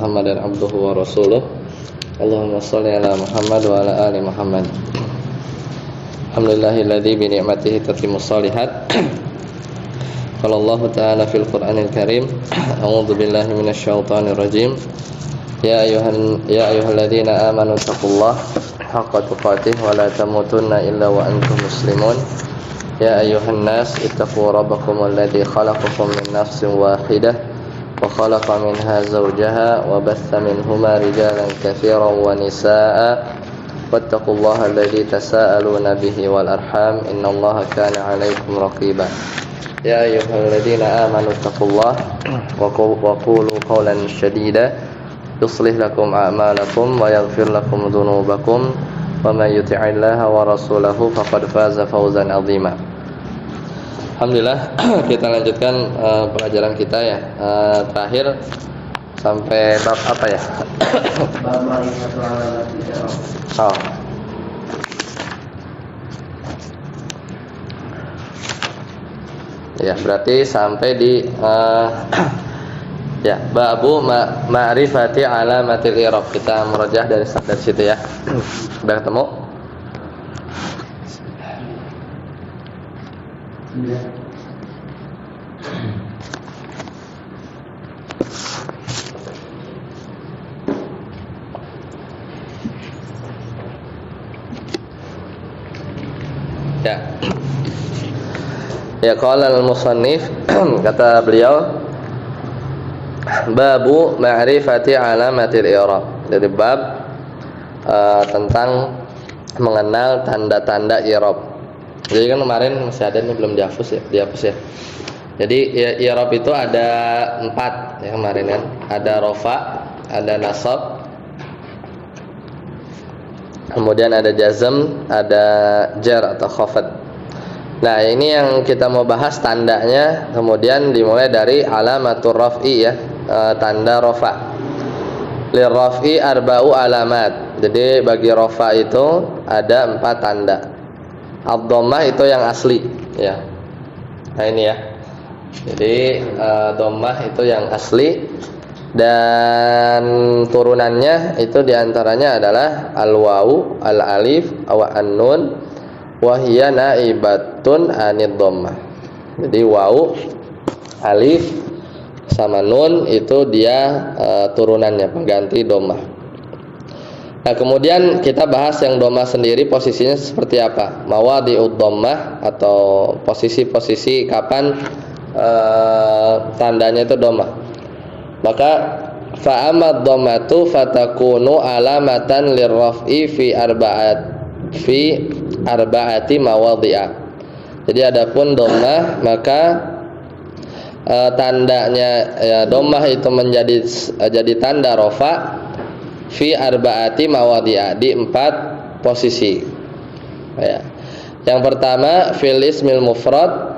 Muhammadan abduhu wa rasuluh. Allahumma shalli ala Muhammad wa ala ali Muhammad. Alhamdulillahilladzi bi ni'matihi tatimmus shalihat. Qala Allah ta'ala fil Qur'anil Karim, a'udzu billahi minasyaitonir rajim. Ya ayyuhalladzina amanu taqullaha haqqa tuqatih wa la tamutunna illa wa antum muslimun. Ya ayyuhan nas ittaqu rabbakum alladzi khalaqakum min nafsin wahidah wa khalaqa minha zawjaha wa batha minhuma rijalan katsiran wa nisaa'a wattaqullaha alladzi tasaaluna bihi wal arham innallaha kana 'alaikum raqiba. Ya ayyuhalladzina amanu taqullaha wa qulu qawlan sadida yuslih lakum a'malakum wa yaghfir lakum dhunubakum wa may yuti'illaha wa rasulahu faqad faza fawzan 'azima. Alhamdulillah, kita lanjutkan pelajaran kita ya. Terakhir sampai bab apa ya? Bab ma'rifatul alamatil i'rab. Oh. Ya, berarti sampai di ya, babu ma'rifati alamatil i'rab. Kita merajah dari situ ya. Sudah ketemu? Ya. Ya, qala al-musannif kata beliau babu ma'rifati alamatil i'rab. Jadi bab tentang mengenal tanda-tanda i'rab. Jadi kan kemarin masih ada nih belum dihapus ya. Jadi i'rab itu ada 4 ya kemarin kan. Ada rafa, ada nasab, kemudian ada jazm, ada jar atau khafad. Nah, ini yang kita mau bahas tandanya. Kemudian dimulai dari alamatur raf'i ya, tanda rafa. Lirraf'i arba'u alamat. Jadi bagi rafa itu ada 4 tanda. Ad-dhammah itu yang asli ya. Nah ini ya. Jadi dhammah itu yang asli dan turunannya itu diantaranya adalah al-wawu, al-alif, wa an-nun wa hiya naibatun anid dhammah. Jadi wawu, alif sama nun itu dia turunannya pengganti dhammah. Nah, kemudian kita bahas yang dhammah sendiri posisinya seperti apa? Mawadhi'ud dhammah atau posisi-posisi kapan tandanya itu dhammah. Maka fa'amad dhammatu fatakunu alamatan lirraf'i fi arba'ati mawadhi'a. Jadi adapun dhammah maka tandanya ya, dhammah itu jadi tanda rafa fi arba'ati mawadhi'a, di 4 posisi ya. Yang pertama fil ismil mufrad,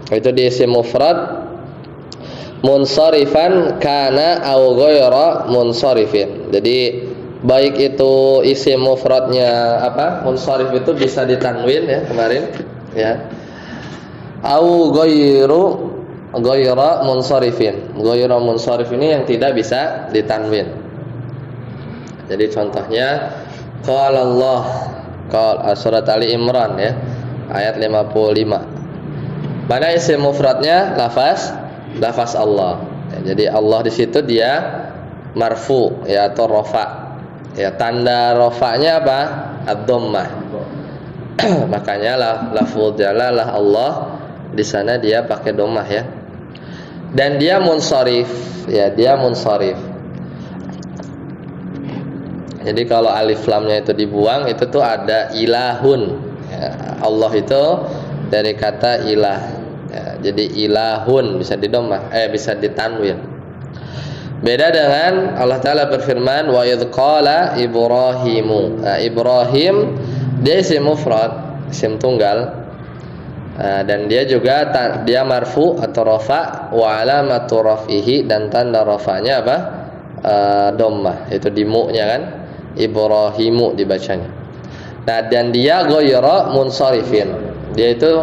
itu di isim mufrad munsharifan kana aw ghayra munsharifin. Jadi baik itu isim mufradnya apa? Munsharif itu bisa ditanwin ya kemarin ya. Aw ghayra munsharifin. Ghayra munsharif ini yang tidak bisa ditanwin. Jadi contohnya qala Allah, surat Ali Imran ya, ayat 55. Mana isim mufradnya? Lafaz Allah. Ya, jadi Allah di situ dia marfu ya atau rafa. Ya, tanda rafa'nya apa? Ad-dhammah. Makanya lafzul jalalah Allah di sana dia pakai dhammah ya. Dan dia munsharif ya, dia munsharif. Jadi kalau alif lamnya itu dibuang, itu tuh ada ilahun ya, Allah itu dari kata ilah ya, jadi ilahun bisa didomah, bisa ditanwin. Beda dengan Allah Ta'ala berfirman wa idh qala Ibrahimu. Nah, Ibrahim dia isim mufrad, isim tunggal, dan dia juga dia marfu atau rafa, wa alamatu raf'ihi, dan tanda rafa'nya apa? Dhammah, itu di mu-nya kan, Ibrahimu dibacanya. Nah, dan dia ghayra munsharifin, dia itu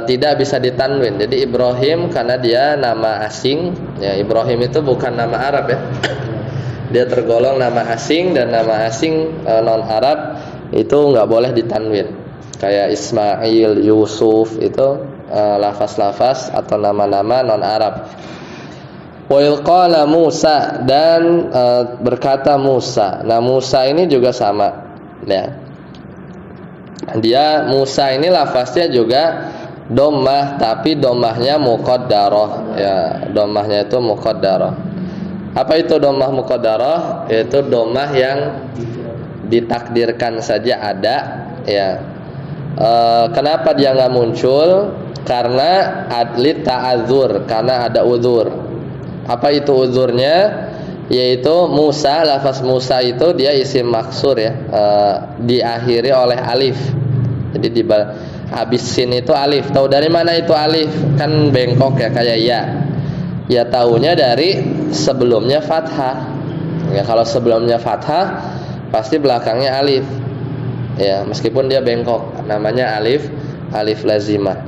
tidak bisa ditanwin. Jadi Ibrahim karena dia nama asing, ya Ibrahim itu bukan nama Arab ya. Dia tergolong nama asing, dan nama asing non Arab itu nggak boleh ditanwin. Kayak Ismail, Yusuf itu lafaz-lafaz atau nama-nama non Arab. Wa qala Musa, dan berkata Musa. Nah, Musa ini juga sama, ya. Dia Musa ini lafaznya juga dhammah, tapi dhammahnya muqaddarah, ya. Dhammahnya itu muqaddarah. Apa itu dhammah muqaddarah? Yaitu dhammah yang ditakdirkan saja ada, ya. Kenapa dia nggak muncul? Karena adli ta'adzur, karena ada uzur. Apa itu uzurnya? Yaitu Musa, lafaz Musa itu dia isim maksur, ya, diakhiri oleh alif. Jadi habis sin itu alif. Tahu dari mana itu alif? Kan bengkok ya, kayak ya. Ya tahunya dari sebelumnya fathah. Ya, kalau sebelumnya fathah pasti belakangnya alif. Ya, meskipun dia bengkok, namanya alif lazimah.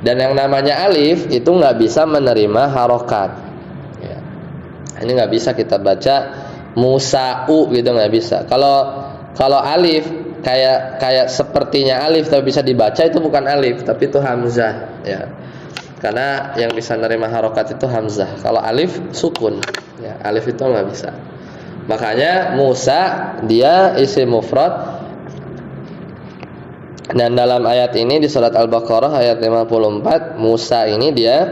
Dan yang namanya alif itu nggak bisa menerima harokat. Ya. Ini nggak bisa kita baca Musa'u gitu, nggak bisa. Kalau alif kayak sepertinya alif tapi bisa dibaca, itu bukan alif tapi itu hamzah, ya. Karena yang bisa menerima harokat itu hamzah. Kalau alif sukun, ya, alif itu nggak bisa. Makanya Musa dia isim mufrad. Dan dalam ayat ini di surat Al-Baqarah ayat 54, Musa ini dia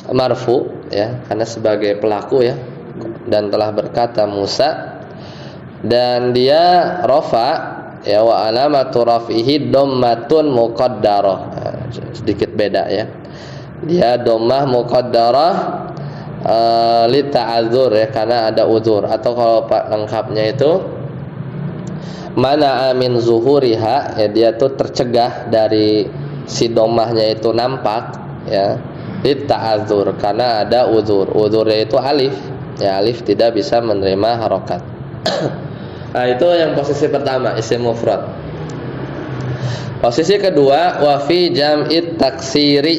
marfu, ya, karena sebagai pelaku, ya, dan telah berkata Musa, dan dia rafa, ya, wa alamatu rafihi dhammatun muqaddarah. Nah, sedikit beda, ya. Dia dhammah muqaddarah li ta'adzur, ya, karena ada uzur, atau kalau lengkapnya itu mana amin zuhuriha, ya, dia tuh tercegah dari si dhammahnya itu nampak, ya, li ta'adzur, karena ada uzur. Uzurnya itu alif, ya, alif tidak bisa menerima harokat. Nah, itu yang posisi pertama, isim mufrad. Posisi kedua, wa fi jam'it taksiri.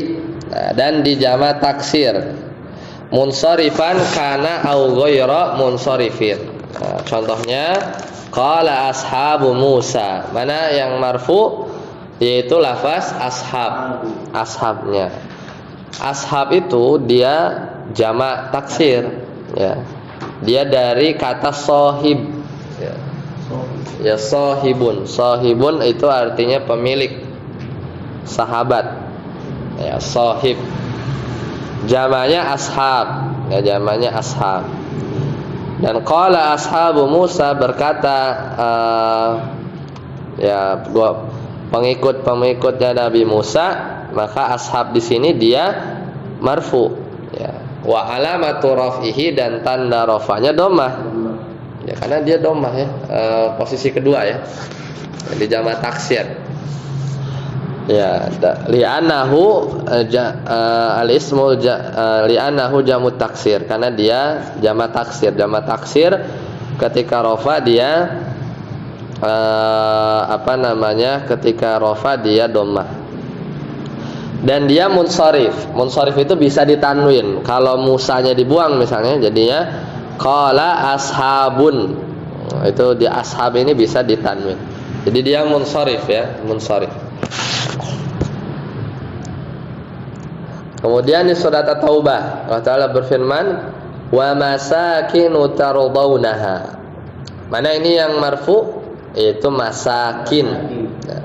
Nah, dan di jama taksir, munsharifan kana au ghayra munsharifin. Nah, contohnya qala ashabu Musa. Mana yang marfu? Yaitu lafaz ashab, ashabnya. Ashab itu dia jamak taksir, ya. Dia dari kata sohib, ya. Ya, sohibun. Sohibun itu artinya pemilik, sahabat, ya, sohib. Jamaknya ashab, ya, jamaknya ashab. Dan qala ashabu Musa, berkata ya pengikut-pengikutnya Nabi Musa, maka ashab di sini dia marfu, ya. Wa alamatu raf'ihi, dan tanda rafanya dhammah, ya, karena dia dhammah, ya, posisi kedua, ya, di jamak taksir, ya, li'annahu al-ismu li'annahu jamu taksir, karena dia jamak taksir. Jamak taksir ketika rafa dia ketika rafa dia dhammah. Dan dia munsharif. Munsharif itu bisa ditanwin. Kalau musanya dibuang misalnya, jadinya qala ashabun. Itu di ashab ini bisa ditanwin. Jadi dia munsharif, ya, munsharif. Kemudian di surat At-Taubah, Allah Ta'ala berfirman, wa masakinu tardawnaha. Mana ini yang marfu? Itu masakin. Nah,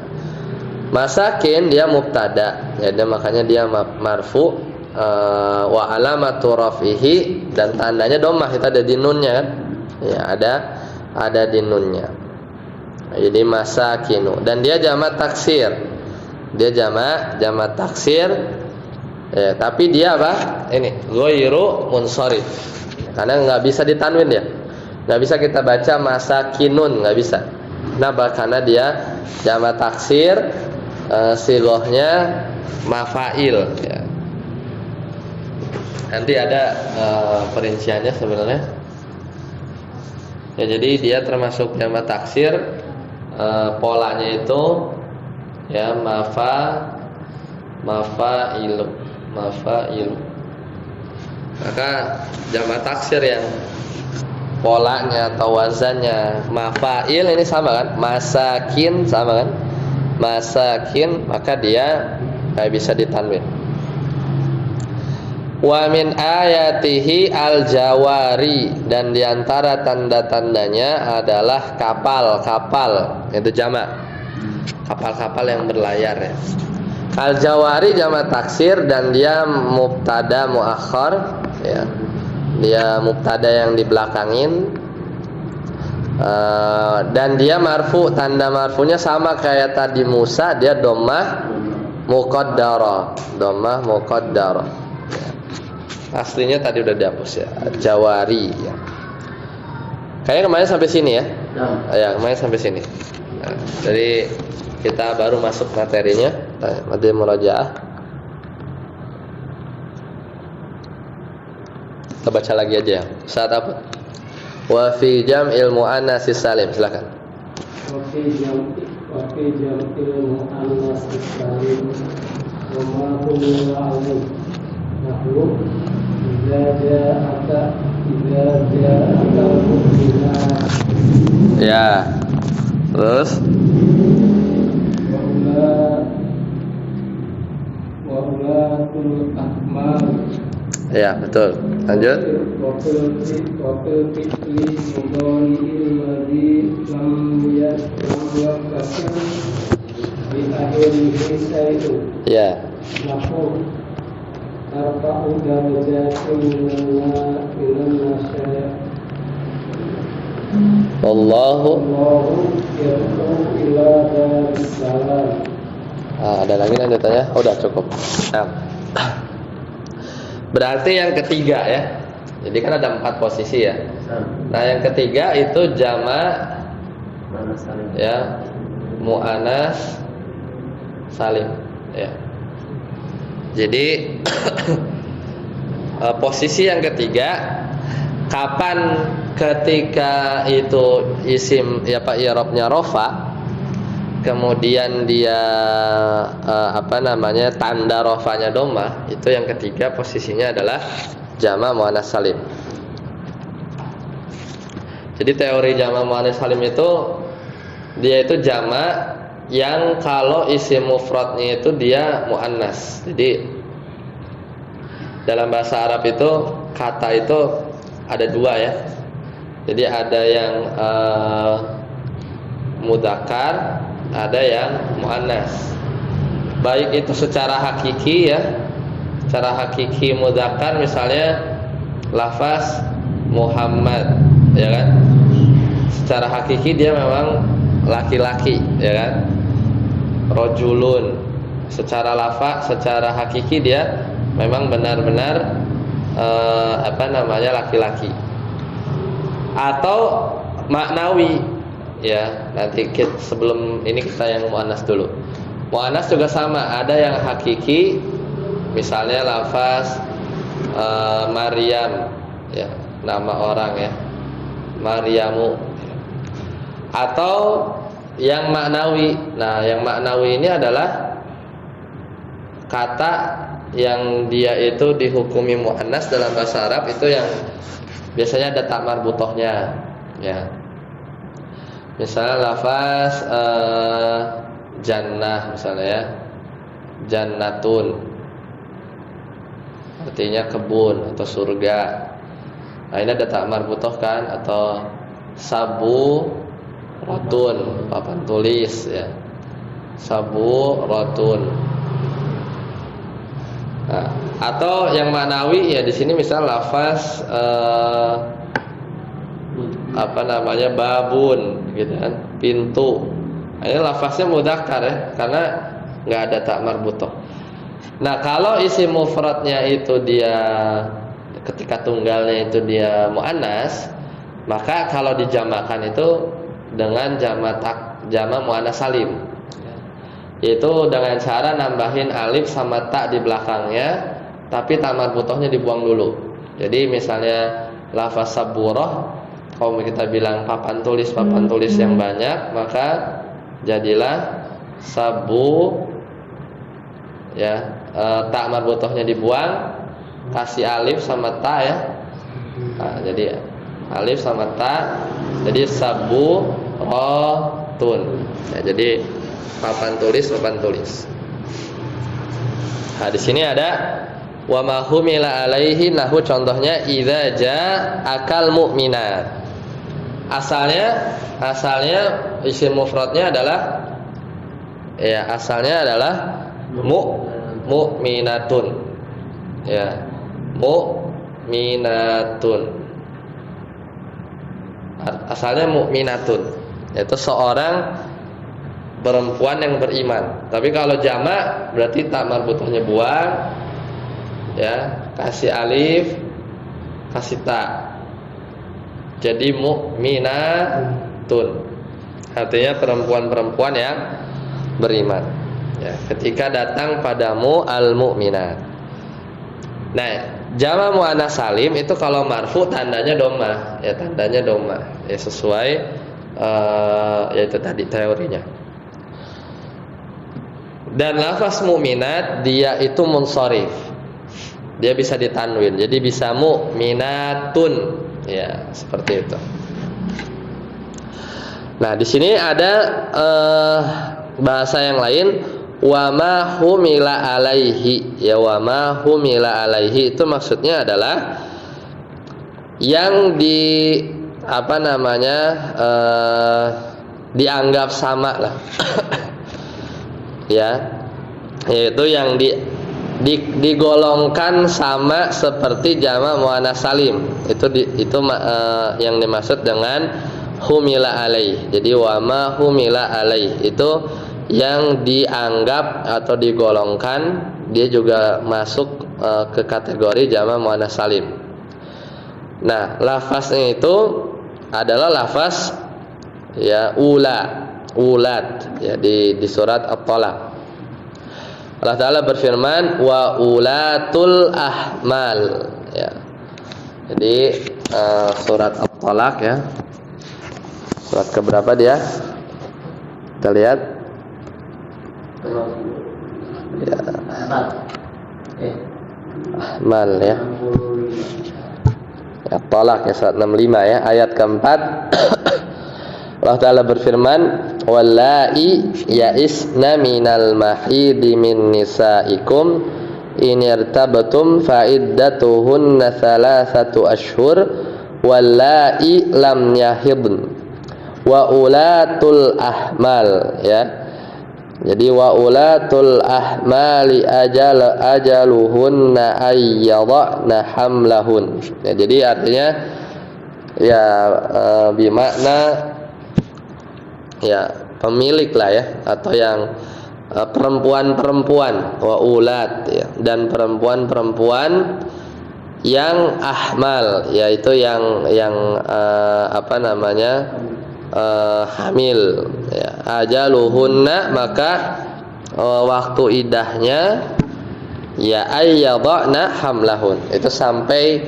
masakin dia mubtada, ya, makanya dia marfu. Wa alamatu rafihi, dan tandanya dhammah, itu ada di nunnya, kan? Ya, ada di nunnya. Jadi masakinu, dan dia jamak taksir. Dia jamak taksir. Ya, tapi dia apa? Ini ghairu munsharif. Karena nggak bisa ditanwin dia. Nggak bisa kita baca masakinun, nggak bisa. Kenapa? Karena dia jamak taksir, sighahnya mafail, ya. Nanti ada perinciannya sebenarnya. Ya, jadi dia termasuk jamak taksir, polanya itu, ya, Mafailu. Mafailu. Maka jamak taksir yang polanya atau wazannya mafail ini sama kan? Masakin sama kan? Masakin, maka dia bisa ditanwin. Wa min ayatihi al-jawari, dan diantara tanda-tandanya adalah kapal-kapal, itu jamak. Kapal-kapal yang berlayar ya. Al-jawari jamak taksir dan dia mubtada muakhar ya. Dia mubtada yang dibelakangin dan dia marfu, tanda marfunya sama kayak tadi Musa, dia dhammah muqaddarah. Dhammah muqaddarah. Aslinya tadi udah dihapus ya, jawari ya. Kayaknya kemarin sampai sini ya. Ya, kemarin sampai sini. Nah, jadi kita baru masuk materinya, materi murajaah. Kita baca lagi aja ya. Saat apa? Wa fi jam'il muannas salim, silakan. Wa fi jam'il muannas salim wa ma huwa alayhi nahwu idza ja'aka ya. Terus wa ulatul ahmal. Ya, betul. Lanjut. Wakil fi'li mudhari'il ladzi lam yakasir di akhirih syai'un. Ya. Nahwu arfa'u darajatin minan nasya. Allahu yad'u ila daris salam. Ada lagi lanjutannya? Oh, udah cukup. Nah. Berarti yang ketiga ya. Jadi kan ada 4 posisi ya. Nah, yang ketiga itu jamak ya, muannas salim ya. Jadi posisi yang ketiga, kapan ketika itu isim ya Pak i'rabnya rafa, kemudian dia tanda rafanya dhammah, itu yang ketiga posisinya adalah jamak muannas salim. Jadi teori jamak muannas salim itu dia itu jamak yang kalau isim mufradnya itu dia muannas. Jadi dalam bahasa Arab itu kata itu ada 2 ya. Jadi ada yang mudzakkar, ada yang muannas. Baik itu secara hakiki ya. Secara hakiki mudzakkar misalnya lafaz Muhammad ya kan. Secara hakiki dia memang laki-laki ya kan. Rajulun. Secara lafaz, secara hakiki dia memang benar-benar laki-laki. Atau maknawi ya, nanti sebelum ini kita yang muannas dulu. Muannas juga sama, ada yang hakiki, misalnya lafaz Maryam ya, nama orang ya, Maryamu. Atau yang maknawi. Nah, yang maknawi ini adalah kata yang dia itu dihukumi muannas dalam bahasa Arab, itu yang biasanya ada tak marbutohnya ya. Misalnya lafaz jannah misalnya ya, jannatun artinya kebun atau surga. Nah, ini ada tak marbutoh kan. Atau sabu rotun, papan tulis ya, sabu rotun. Nah, atau yang maknawi ya di sini misal lafaz babun gitu kan, pintu. Nah, ini lafaznya mudzakkar ya, karena nggak ada tak marbutoh. Nah, kalau isim mufradnya itu dia ketika tunggalnya itu dia muannas, maka kalau dijamakan itu dengan jamak muannas salim. Yaitu dengan cara nambahin alif sama tak di belakangnya, tapi tak marbutohnya dibuang dulu. Jadi misalnya lafaz saburah, kalau kita bilang papan tulis yang banyak, maka jadilah sabu ya, ta marbutohnya dibuang, kasih alif sama ta ya. Nah, jadi alif sama ta, jadi saburatun. Ya, jadi papan tulis. Nah, di sini ada wa ma humila alaihi, nahu contohnya idza akal mu'minat. Asalnya isim mufradnya adalah mu'minatun. Ya, mu'minatun. Asalnya mu'minatun, yaitu seorang perempuan yang beriman. Tapi kalau jamak berarti ta marbutohnya buang, ya, kasih alif, kasih ta. Jadi mu'minatun, artinya perempuan-perempuan yang beriman. Ya, ketika datang padamu al-mu'minat. Nah, jamak muannats salim itu kalau marfu tandanya dhammah, ya, tandanya dhammah. Ya, sesuai yaitu tadi teorinya. Dan lafaz mu'minat dia itu munsharif. Dia bisa ditanwin. Jadi bisa mu'minatun. Ya, seperti itu. Nah, di sini ada bahasa yang lain, wa ma humila alaihi. Ya, wa ma humila alaihi itu maksudnya adalah yang dianggap sama lah. Ya, yaitu yang digolongkan sama seperti jamak muannats salim. Itu yang dimaksud dengan humila alaih. Jadi wa ma humila alaih itu yang dianggap atau digolongkan, dia juga masuk ke kategori jamak muannats salim. Nah, lafaznya itu adalah lafaz ya ulad ya, di surat At-Thalaq. Allah Ta'ala berfirman wa ulatul ahmal ya. Jadi surat At-Thalaq ya. Surat keberapa dia? Kita lihat. Ya. Ahmal ya. At-Thalaq ya, surat 65 ya, ayat keempat. Allah Ta'ala berfirman wallahi ya'isna minal mahidi min nisaikum in irtabtum fa iddatuhunna thalathatu ashhur wallahi lam yahidn wa ulatul ahmal ya. Jadi wa ulatul ahmali ajaluhunna ayyadhna hamlahun ya, jadi artinya ya bimakna ya pemilik lah ya, atau yang perempuan-perempuan wa ulad ya, dan perempuan-perempuan yang ahmal, yaitu yang hamil ya. Ajaluhunna, maka waktu idahnya ya ayyadhna hamlahun, itu sampai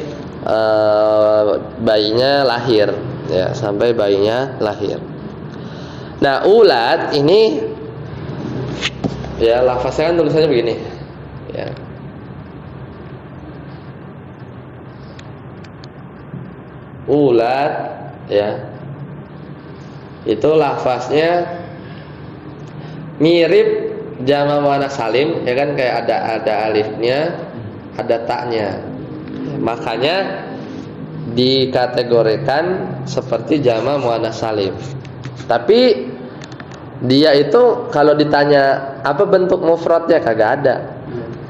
bayinya lahir ya, sampai bayinya lahir. Nah, ulad ini ya lafaznya kan tulisannya begini ya. Ulad ya, itu lafaznya mirip jamak muannats salim ya kan, kayak ada alifnya, ada taknya. Makanya dikategorikan seperti jamak muannats salim. Tapi dia itu kalau ditanya apa bentuk mufradnya, kagak ada.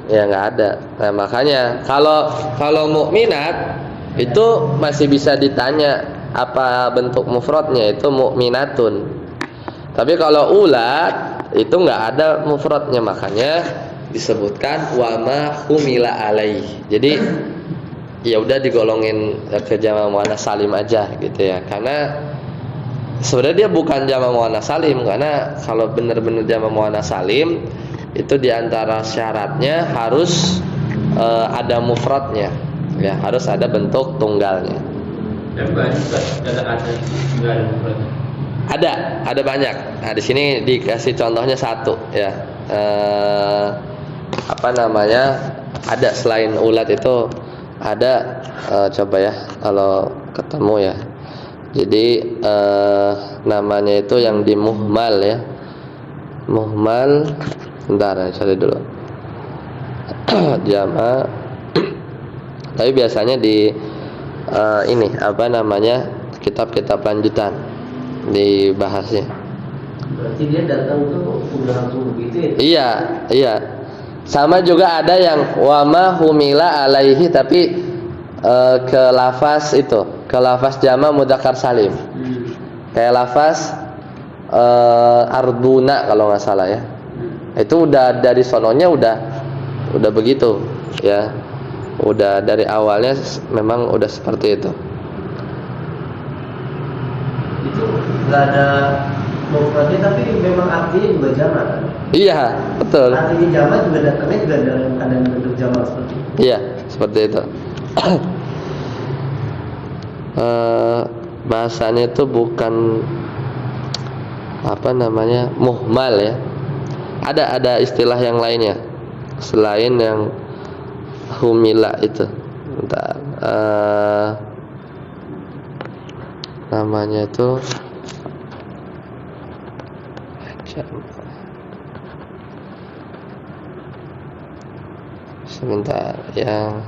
Ya nggak ada. Nah, makanya kalau mukminat itu masih bisa ditanya apa bentuk mufradnya, itu mukminatun. Tapi kalau ulad itu nggak ada mufradnya, makanya disebutkan wa ma humila alaih. Jadi ya udah digolongin ke jamak muannats salim aja gitu ya, karena sebenarnya dia bukan jamak muannats salim, karena kalau benar-benar jamak muannats salim itu diantara syaratnya harus ada mufradnya, ya harus ada bentuk tunggalnya. Dan banyak ada mufradnya. Ada banyak. Nah, di sini dikasih contohnya satu ya. ada selain ulat itu ada, coba ya kalau ketemu ya. Jadi namanya itu yang di muhmal ya. Muhmal, bentar cari dulu. Jama. Tapi biasanya di ini kitab-kitab lanjutan dibahasnya. Berarti dia datang tuh udah langsung begitu ya? Iya. Sama juga ada yang wama humila alaihi tapi ke lafaz jama mudzakkar salim. Kayak lafaz arduna kalau nggak salah ya. Itu udah dari sononya udah begitu ya. Udah dari awalnya memang udah seperti itu. Itu nggak ada mufradnya tapi memang artinya juga jamak kan? Iya, betul. Artinya jamak juga datangnya juga dalam keadaan bentuk jamak seperti itu. Iya, seperti itu. Bahasanya itu bukan muhmal ya. Ada istilah yang lainnya selain yang humila itu. Bentar. Namanya itu sebentar yang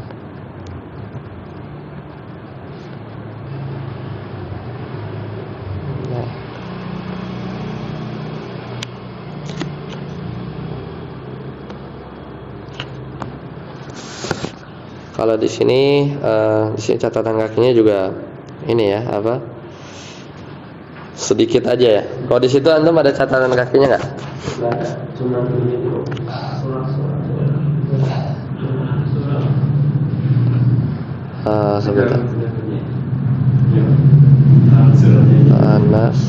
kalau di sini catatan kakinya juga ini ya sedikit aja ya. Kalau di situ antum ada catatan kakinya nggak? Nggak ada, cuma ini dulu. Sebentar. Anas.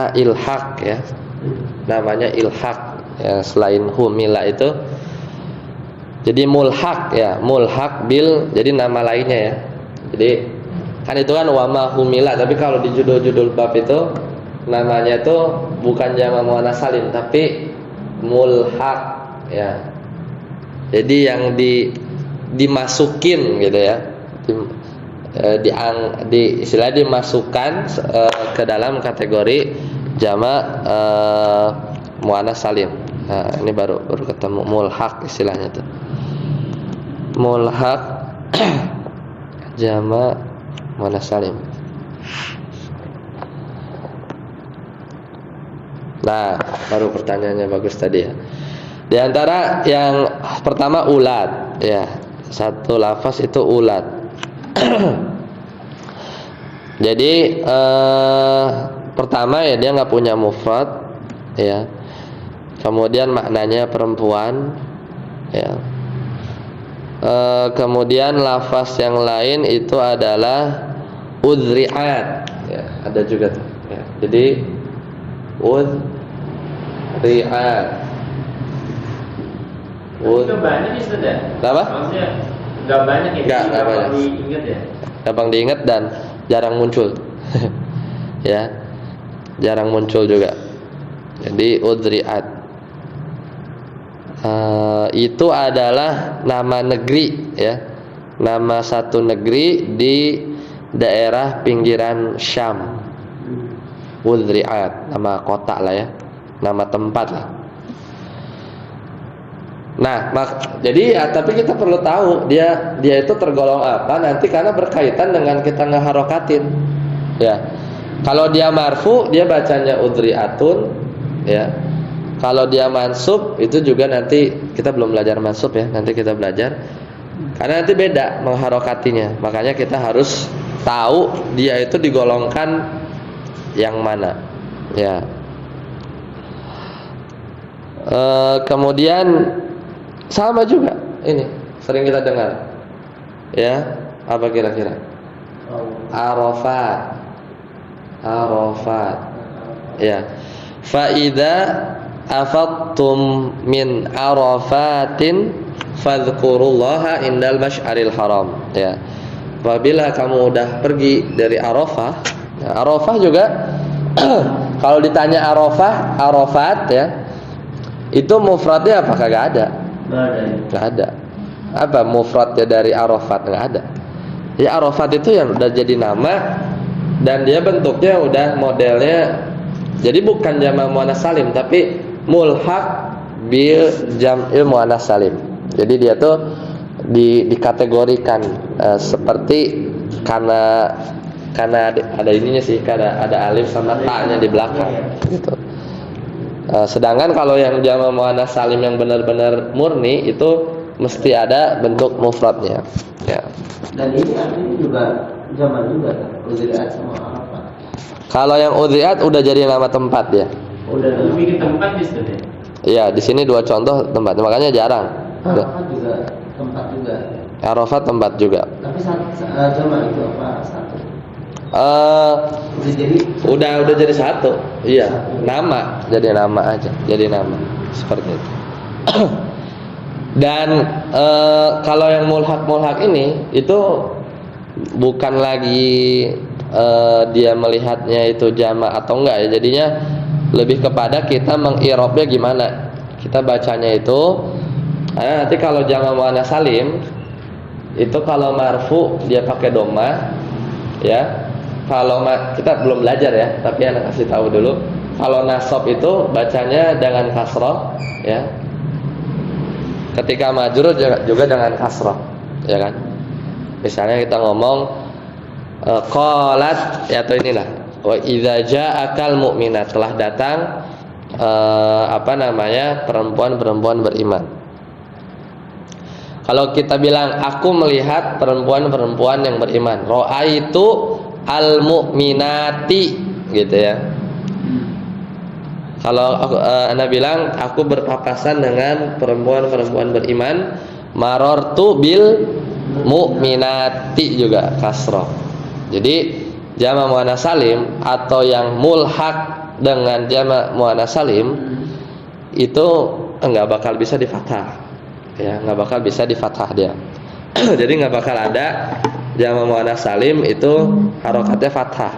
Ilhaq ya. Namanya ilhaq ya, selain humila itu. Jadi mulhaq ya, mulhaq bil jadi nama lainnya ya. Jadi kan itu kan wama humila, tapi kalau di judul-judul bab itu namanya itu bukan jama muannats salim tapi mulhaq ya. Jadi yang dimasukin gitu ya. Istilah dimasukkan ke dalam kategori jamak muannats salim. Nah, ini baru ketemu mulhaq istilahnya tuh. Mulhaq jamak muannats salim. Nah, baru pertanyaannya bagus tadi ya. Di antara yang pertama ulat ya. Satu lafaz itu ulat. Jadi pertama ya dia nggak punya mufrad ya. Kemudian maknanya perempuan ya. Kemudian lafaz yang lain itu adalah udri'at ya, ada juga tuh ya. Jadi udri'at. Itu banyak ya sudah. Apa? Maksudnya nggak banyak ya. Nggak banyak. Diingat ya. Gampang diingat dan jarang muncul. Ya. Jarang muncul juga. Jadi udri'at. Itu adalah nama negeri ya. Nama satu negeri di daerah pinggiran Syam. Udri'at, nama kota lah ya. Nama tempat lah. Nah, jadi ya, tapi kita perlu tahu dia itu tergolong apa nanti karena berkaitan dengan kita ngeharokatin. Ya. Kalau dia marfu, dia bacanya udri'atun, ya. Kalau dia mansub, itu juga nanti kita belum belajar mansub ya, nanti kita belajar. Karena nanti beda mengharokatinya. Makanya kita harus tahu dia itu digolongkan yang mana. Ya. Kemudian sama juga ini sering kita dengar ya, apa kira-kira? Arafat ya. Fa idza afattum min arafatin fadhkurullaha indal masy'aril haram, ya. Apabila kamu udah pergi dari Arafah, nah, Arafah juga kalau ditanya Arafat ya, itu mufradnya apa? Kagak ada. Nggak ada. Apa mufradnya dari Arafat? Nggak ada. Ya Arafat itu yang udah jadi nama dan dia bentuknya udah modelnya, jadi bukan jamak muannats salim tapi mulhaq bil jam'il muannats salim. Jadi dia tuh dikategorikan seperti karena ada ininya sih, karena ada alif sama ta-nya di belakang gitu. Sedangkan kalau yang jamak muannats salim yang benar-benar murni itu mesti ada bentuk mufradnya, ya. Dan ini artinya juga zaman juga kan, Udhiat sama Arafat. Kalau yang Udhiat udah jadi nama tempat ya. Udah bikin tempat di situ deh. Iya, di sini 2 contoh tempat, makanya jarang. Arafat juga tempat juga. Arafat tempat juga. Tapi zaman itu apa satu? Udah jadi satu. Iya, nama, jadi nama aja, jadi nama seperti itu. Dan kalau yang mulhaq ini itu bukan lagi dia melihatnya itu jamak atau enggak ya, jadinya lebih kepada kita mengirobnya gimana. Kita bacanya itu nanti kalau jamak muannats salim itu kalau marfu dia pakai dhamma ya. Kalau kita belum belajar ya, tapi anak kasih tahu dulu. Kalau nasab itu bacanya dengan kasrah ya. Ketika majrur juga dengan kasrah, ya kan? Misalnya kita ngomong qalat ya, atau inilah wa idza ja'akal mu'minat, telah datang perempuan-perempuan beriman. Kalau kita bilang aku melihat perempuan-perempuan yang beriman, ra'aitu al-mu'minati gitu ya. Kalau Anda bilang aku berpapasan dengan perempuan-perempuan beriman, marartu bil mu'minati juga kasrah. Jadi jamak muannats salim atau yang mulhaq dengan jamak muannats salim itu enggak bakal bisa di fathah. Ya, enggak bakal bisa di fathah dia. Jadi enggak bakal ada jamak muannats salim itu harokatnya fathah.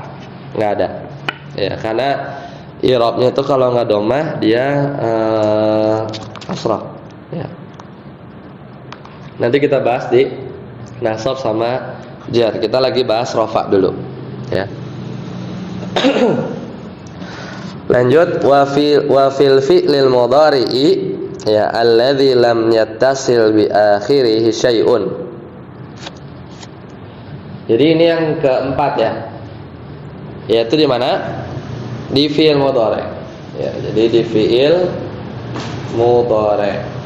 Enggak ada. Ya, karena i'rabnya itu kalau enggak dhammah dia kasrah. Ya. Nanti kita bahas di nasab sama jar. Kita lagi bahas rafa dulu, ya. Lanjut wa fil fi'lil mudhari'i ya alladzi lam yattasil bi akhirih syai'un. Jadi ini yang keempat ya. Yaitu di mana? Di fi'il mudhari'. Ya, jadi di fi'il mudhari'.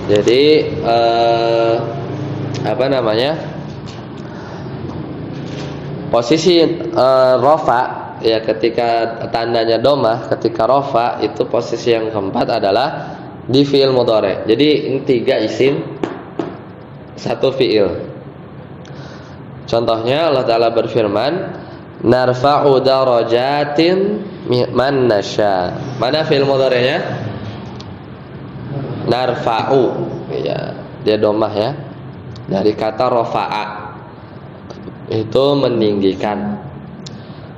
Jadi posisi rafa ya, ketika tandanya dhammah, ketika rafa itu posisi yang keempat adalah di fi'il mudhari'. Jadi ini 3 isim, 1 fi'il. Contohnya Allah Ta'ala berfirman, narfa'u darajatin man nasya. Mana fi'il mudhari'nya? Narfa'u ya, dia dhammah ya, dari kata rafa'a, itu meninggikan.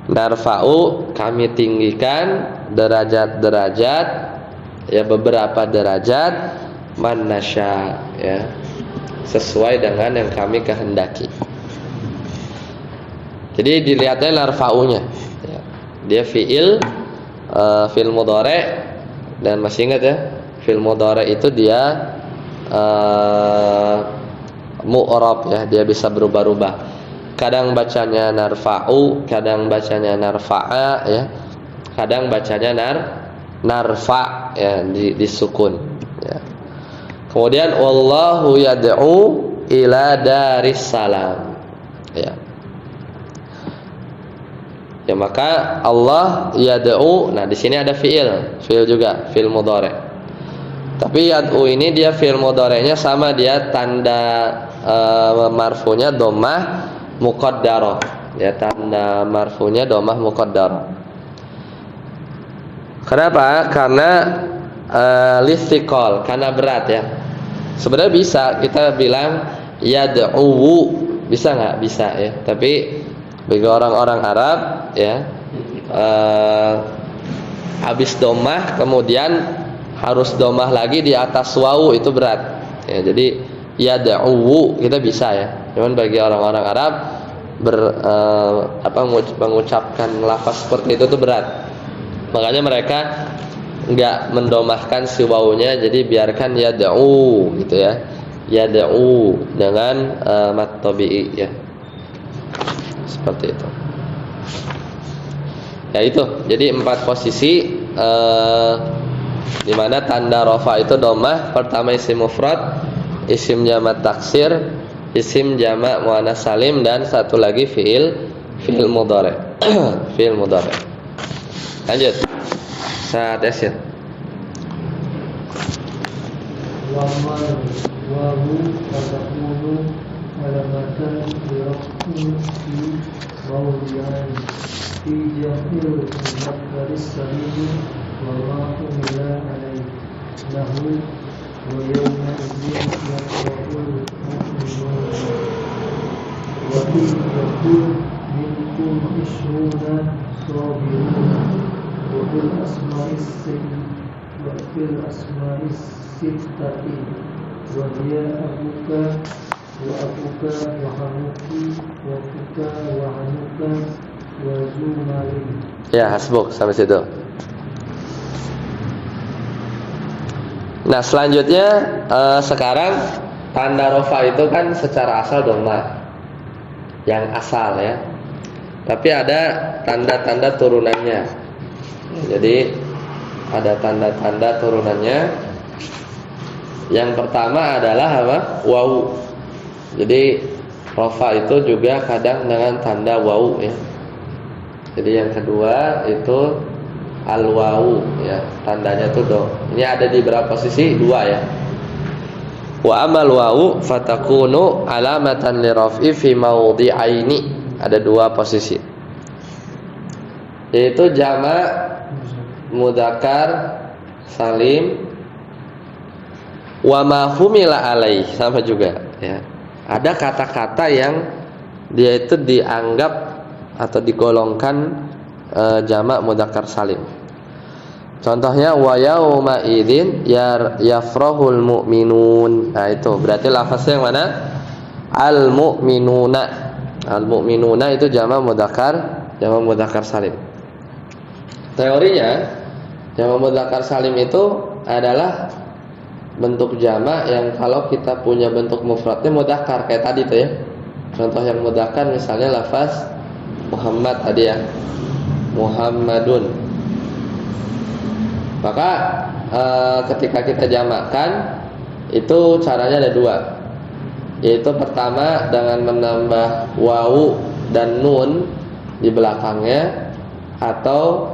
Narfa'u, kami tinggikan derajat-derajat ya, beberapa derajat, man nasya ya, sesuai dengan yang kami kehendaki. Jadi dilihatnya narfa'unya ya. Dia fi'il mudhari', dan masih ingat ya, fi'il mudhari' itu dia mu'rab ya, dia bisa berubah-ubah. Kadang bacanya narfa'u, kadang bacanya narfa'a ya, kadang bacanya narfa' ya, disukun ya. Kemudian wallahu yad'u ila daris salam ya. Ya, maka Allah yad'u. Nah, di sini ada fi'il juga, fi'il mudhari'. Tapi yad'u ini dia fi'il mudhari'nya sama, dia tanda marfunya dhammah muqaddarah. Ya, tanda marfunya dhammah muqaddarah. Kenapa? Karena listiqol, karena berat ya. Sebenarnya bisa kita bilang yad'u, bisa nggak? Bisa ya. Tapi bagi orang-orang Arab ya, habis domah kemudian harus domah lagi di atas wawu itu berat. Ya, jadi yad'u kita bisa ya. Cuman bagi orang-orang Arab mengucapkan lafaz seperti itu tuh berat. Makanya mereka enggak mendomahkan si wawunya, jadi biarkan yad'u gitu ya. Yad'u dengan mat tabi'i ya. Seperti itu. Ya itu. Jadi 4 posisi di mana tanda rafa itu domah. Pertama isim mufrad, isim jamak taksir, isim jamak muannas salim, dan satu lagi fiil mudhari. Fiil mudhari. Lanjut. Saat tes ya. Wamal wahu fatakunu alamatan lirafin fi mawdi'an fi jahil mudakkaris salim wa ma humila alaih lahu wa yawma idzin yaqul mu'minun wa in yakun minkum ishruna sabirun wa bil asma'is sittati wa hiya abuka wa hanuki wa fuka wa hanuka wa zumalin. Ya, hasbuk sampai situ. Nah, selanjutnya sekarang tanda rofa itu kan secara asal domah, yang asal ya. Tapi ada tanda-tanda turunannya. Jadi ada tanda-tanda turunannya. Yang pertama adalah apa? Wawu. Jadi rofa itu juga kadang dengan tanda wawu ya. Jadi yang kedua itu al-wawu ya, tandanya tuh do. Ini ada di berapa posisi? 2 ya. Wa amal wawu fatakunu alamatan li raf'i fi mawdi'aini. Ada 2 posisi. Yaitu jamak mudzakkar salim wa ma humila alaih, sama juga ya. Ada kata-kata yang dia itu dianggap atau digolongkan jamak mudzakkar salim. Contohnya wa yauma idzin yafrahul mu'minun. Nah itu berarti lafaznya yang mana? Al mu'minuna. Al mu'minuna itu jamak mudzakkar salim. Teorinya jamak mudzakkar salim itu adalah bentuk jamak yang kalau kita punya bentuk mufradnya mudzakkar kayak tadi tuh ya. Contoh yang mudzakkar misalnya lafaz Muhammad tadi ya, Muhammadun. Maka ketika kita jamakkan itu caranya ada 2. Yaitu pertama dengan menambah wawu dan nun di belakangnya, atau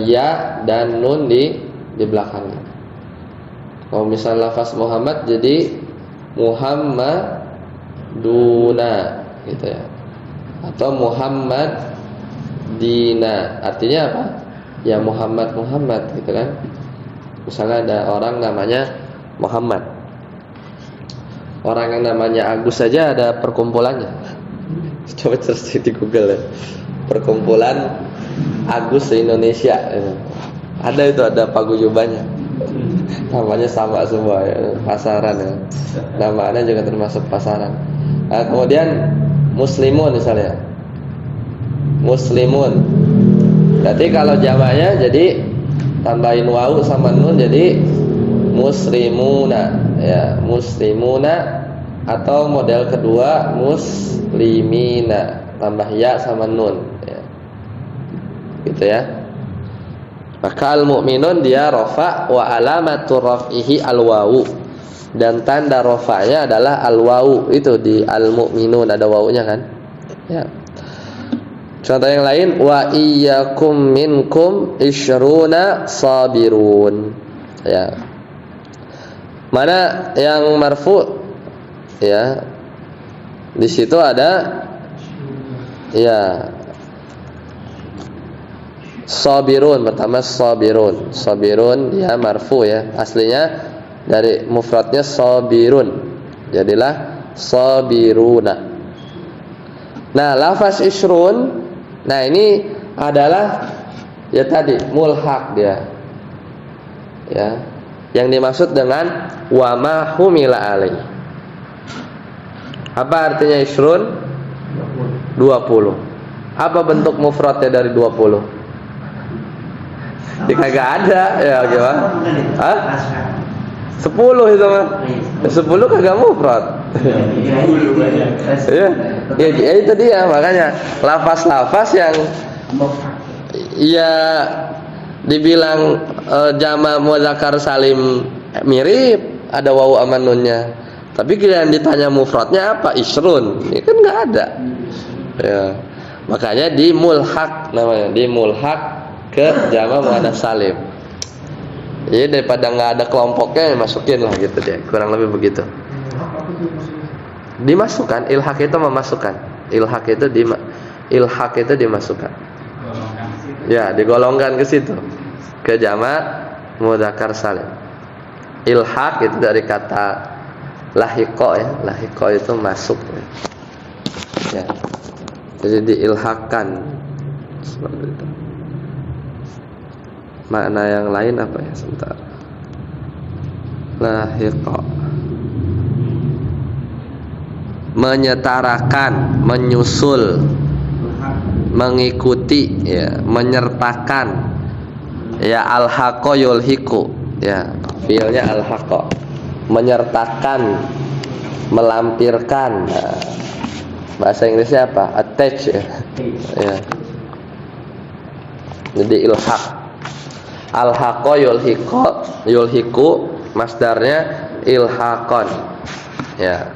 ya dan nun di belakangnya. Kalau misalnya lafaz Muhammad jadi Muhammaduna gitu ya, atau Muhammad Dina. Artinya apa? Ya Muhammad gitu kan. Misalnya ada orang namanya Muhammad, orang yang namanya Agus saja ada perkumpulannya. Coba cari di Google ya, perkumpulan Agus se-Indonesia ya. Ada itu, ada paguyubannya. Namanya sama semua ya, pasaran ya. Namanya juga termasuk pasaran. Nah, kemudian Muslimun misalnya, Muslimun. Berarti kalau jamaknya jadi tambahin wawu sama nun jadi muslimuna ya, muslimuna. Atau model kedua muslimina, tambah ya sama nun ya. Gitu ya. Maka al-mu'minun dia rafa wa alamatu raf'ihi al-wawu, dan tanda rafa'nya adalah al-wawu. Itu di al-mu'minun ada wawunya kan ya. Contoh yang lain, wa iyyakum minkum isyruna sabirun ya. Mana yang marfu ya, di situ ada ya Sabirun, pertama sabirun. Sabirun dia marfu ya. Aslinya dari mufradnya sabirun. Jadilah sabiruna. Nah, lafaz isrun, nah ini adalah ya tadi mulhaq dia. Ya. Yang dimaksud dengan wa ma humila alaih. Apa artinya isrun? 20. Apa bentuk mufradnya dari 20? Dia kagak ada, ya gimana? Hah? 10 itu mah. 10 kagak mufrad. Ya, ya itu dia makanya lafaz-lafaz yang ya dibilang jama' mudzakkar salim mirip, ada wawu sama nunnya. Tapi kalian ditanya mufradnya apa? Isrun. Ya kan enggak ada. Ya. Makanya di mulhaq namanya, di mulhaq ke jama' muannats salim. Jadi daripada nggak ada kelompoknya masukin lah gitu dia, kurang lebih begitu. Dimasukkan, ilhaq itu memasukkan, ilhaq itu dimasukkan. Ya, digolongkan ke situ, ke jama' mudzakkar salim. Ilhaq itu dari kata lahiqo ya, lahiqo itu masuk. Ya, jadi diilhaqkan seperti itu. Makna yang lain apa ya, sebentar. Lahiqa, menyetarakan, menyusul, mengikuti ya, menyertakan. Ya, alhaqa yulhiqu ya, fiilnya alhaqa, menyertakan, melampirkan. Nah, bahasa Inggrisnya apa? Attach ya. Ya. Jadi ilhaq. Alhaqa yulhiqu masdarnya ilhaqan. Ya.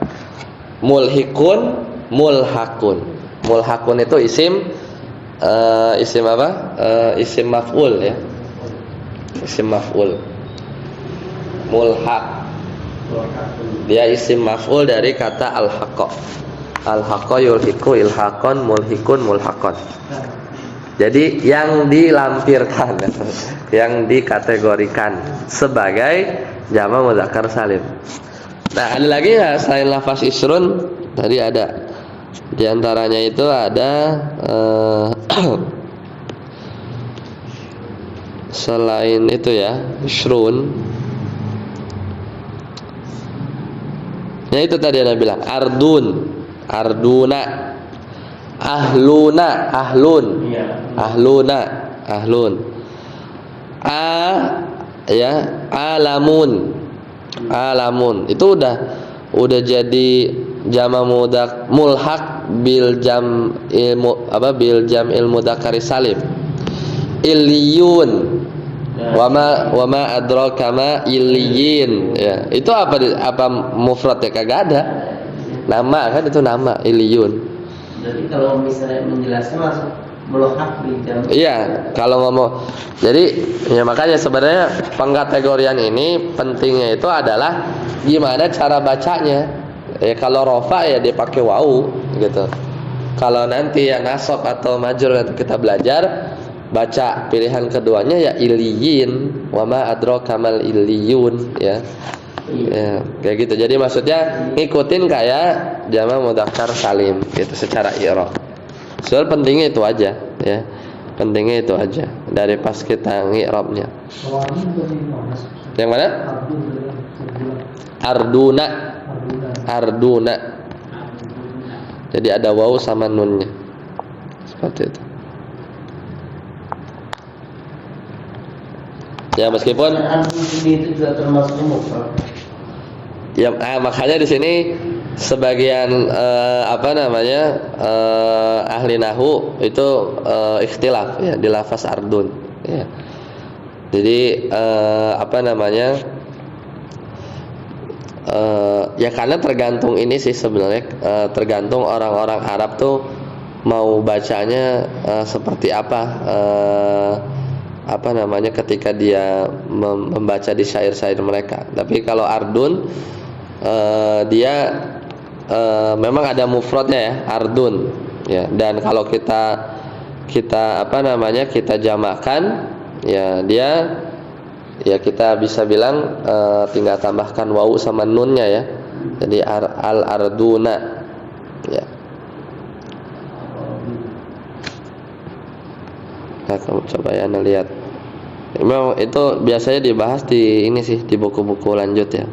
Mulhiqun, mulhaqun. Mulhaqun itu isim apa? Isim maf'ul ya. Isim maf'ul. Mulhaq. Dia isim maf'ul dari kata alhaqa. Alhaqa yulhiqu ilhaqan, mulhiqun mulhaqan. Jadi yang dilampirkan, yang dikategorikan sebagai jama' mudzakkar salim. Nah, ada lagi nggak selain lafaz isrun? Tadi ada. Di antaranya itu ada selain itu ya, isrun. Ya itu tadi ada bilang ardun, arduna, ahluna, ahlun, ahluna, ahlun. Ya, alamun, alamun. Itu udah jadi jama' mudzakkar mulhaq bil jam ilmu apa bil jam ilmu mudzakkar salim. Illiyun. Wama adraka ma illiyin. Ya, itu apa mufrad ya, kagak ada. Nama kan itu nama illiyun. Jadi kalau misalnya menjelaskan langsung mulhaq bil jam. Iya, kalau ngomong. Jadi ya makanya sebenarnya pengkategorian ini pentingnya itu adalah gimana cara bacanya. Ya kalau rofa ya dia pakai wawu gitu. Kalau nanti yang nasab atau majrur nanti kita belajar baca pilihan keduanya ya iliyin, wama adraka mal illiyun ya. Ya, kayak gitu. Jadi maksudnya ngikutin kayak jama' mudzakkar salim gitu secara i'rab. Soal pentingnya itu aja ya. Pentingnya itu aja dari pas kita ngirabnya. Yang mana? Arduna. Arduna. Jadi ada waw sama nunnya. Seperti itu. Ya meskipun itu juga termasuk mufrad. Ya makanya di sini sebagian ahli nahwu itu ikhtilaf ya di lafaz ardun ya. Jadi ya karena tergantung ini sih sebenarnya, tergantung orang-orang Arab tuh mau bacanya seperti apa ketika dia membaca di syair-syair mereka. Tapi kalau ardun dia memang ada mufradnya ya, ardun ya. Dan kalau kita kita kita jamakan, ya dia ya kita bisa bilang tinggal tambahkan wawu sama nunnya ya. Jadi al-arduna ya. Nah, kamu coba ya lihat. Memang itu biasanya dibahas di ini sih, di buku-buku lanjut ya.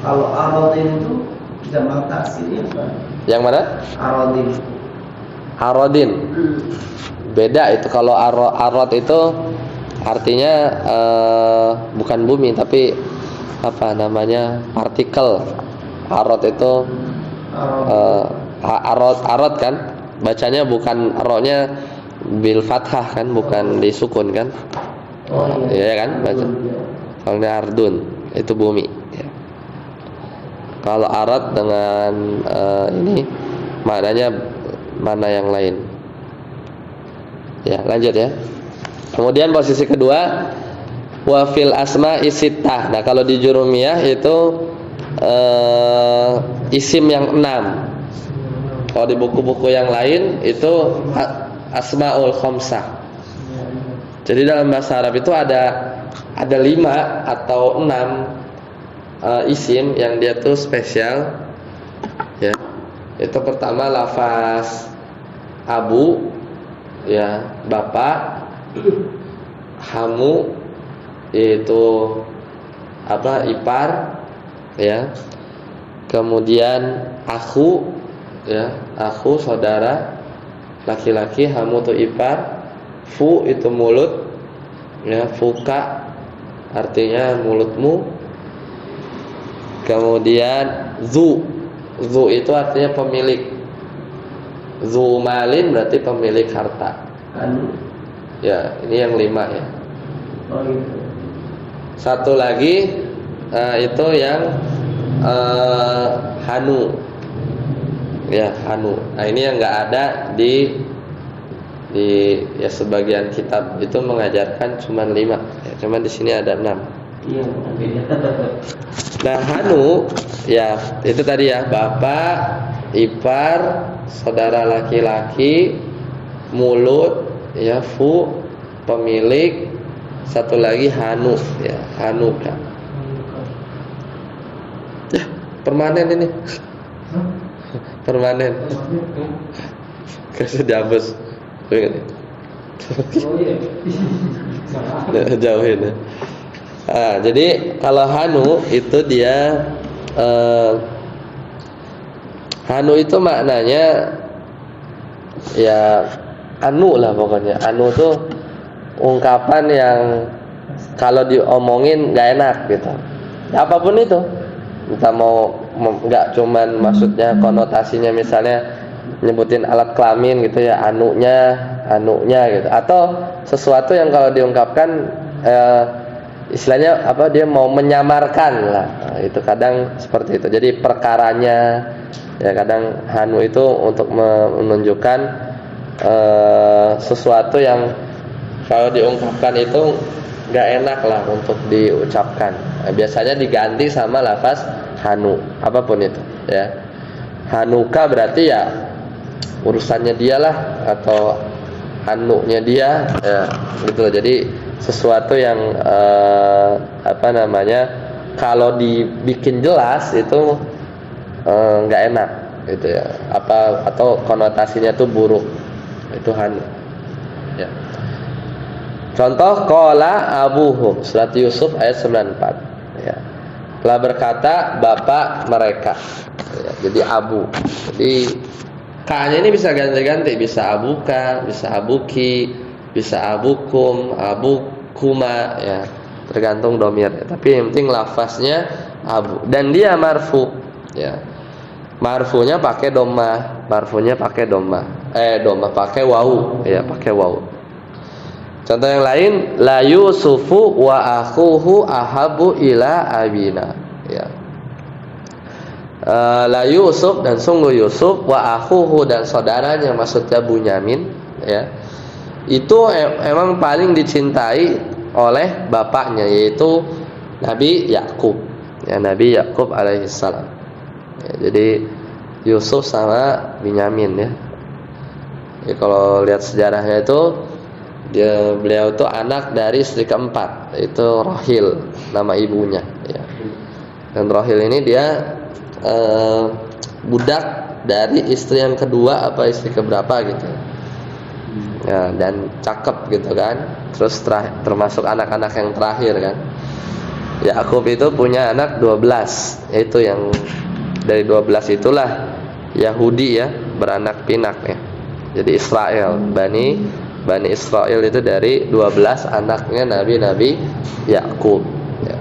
Kalau arodin itu jamak taksirnya apa? Yang mana? Arodin. Arodin. Beda itu. Kalau arod itu artinya bukan bumi tapi partikel. Arod itu arod kan, bacanya bukan ro-nya bil fathah kan, bukan disukun kan. Oh iya. Iya kan baca. Kalau ardun itu bumi ya. Kalau arad dengan ini maknanya mana yang lain. Ya, lanjut ya. Kemudian posisi kedua wa fil asma'i sittah. Nah, kalau di jurumiyah itu isim yang 6. Kalau di buku-buku yang lain itu asmaul khamsah. Jadi dalam bahasa Arab itu ada 5 atau 6 isim yang dia tuh spesial ya. Itu pertama lafaz abu ya, bapak, hamu yaitu ipar ya. Kemudian akhu ya, akhu saudara laki-laki, hamu itu ipar, fu itu mulut ya, fuka artinya mulutmu. Kemudian zu itu artinya pemilik. Zu malin berarti pemilik harta. Ya, ini yang 5 ya. Oh gitu. Satu lagi itu yang hanu. Ya, hanu. Nah, ini yang enggak ada di ya sebagian kitab itu mengajarkan cuma 5. Ya, cuma di sini ada 6. Iya, Nah, hanu ya itu tadi ya, bapak, ipar, saudara laki-laki, mulut ya, fu pemilik, satu lagi hanu ya, hanuka. Ya, permanen ini. Permanen. Kasih dihapus. Ingat. Oh iya. Jauhin ya. Jadi kalau hanu itu dia hanu itu maknanya ya anu lah pokoknya. Anu tuh ungkapan yang kalau diomongin nggak enak gitu. Ya, apapun itu, kita mau nggak cuman maksudnya konotasinya misalnya nyebutin alat kelamin gitu ya, anunya gitu, atau sesuatu yang kalau diungkapkan istilahnya dia mau menyamarkan lah. Nah, itu kadang seperti itu. Jadi perkaranya ya, kadang hanu itu untuk menunjukkan sesuatu yang kalau diungkapkan itu nggak enak lah untuk diucapkan. Nah, biasanya diganti sama lafaz hanu, apapun itu ya. Hanuka berarti ya urusannya dialah atau hanunya dia ya, gitu. Jadi sesuatu yang kalau dibikin jelas itu nggak enak gitu ya, atau konotasinya tuh buruk, itu hanu ya. Contoh qala abuhum, surat Yusuf ayat 94 ya. Telah berkata bapak mereka ya, jadi abu. Jadi ka-nya ini bisa ganti-ganti, bisa abuka, bisa abuki, bisa abukum, abukuma ya, tergantung domir ya. Tapi yang penting lafaznya abu, dan dia marfu ya. Marfunya pakai domah, domah pakai wawu ya, pakai wawu. Contoh yang lain, la Yusufu wa akhuhu ahabu ila abina ya. La Yusuf, dan sungguh Yusuf, wa akhuhu, dan saudaranya maksudnya Bunyamin ya, itu emang paling dicintai oleh bapaknya, yaitu Nabi Yakub ya Nabi Yakub alaihissalam. Ya, jadi Yusuf sama Binyamin ya. Ya kalau lihat sejarahnya itu beliau itu anak dari istri keempat, itu Rohil nama ibunya ya. Dan Rohil ini dia budak dari istri yang kedua apa istri keberapa gitu ya, dan cakep gitu kan. Terus termasuk anak-anak yang terakhir kan. Yakub itu punya anak 12, yaitu yang dari 12 itulah Yahudi ya, beranak pinak ya. Jadi Israel, Bani Israel itu dari 12 anaknya Nabi Yakub ya.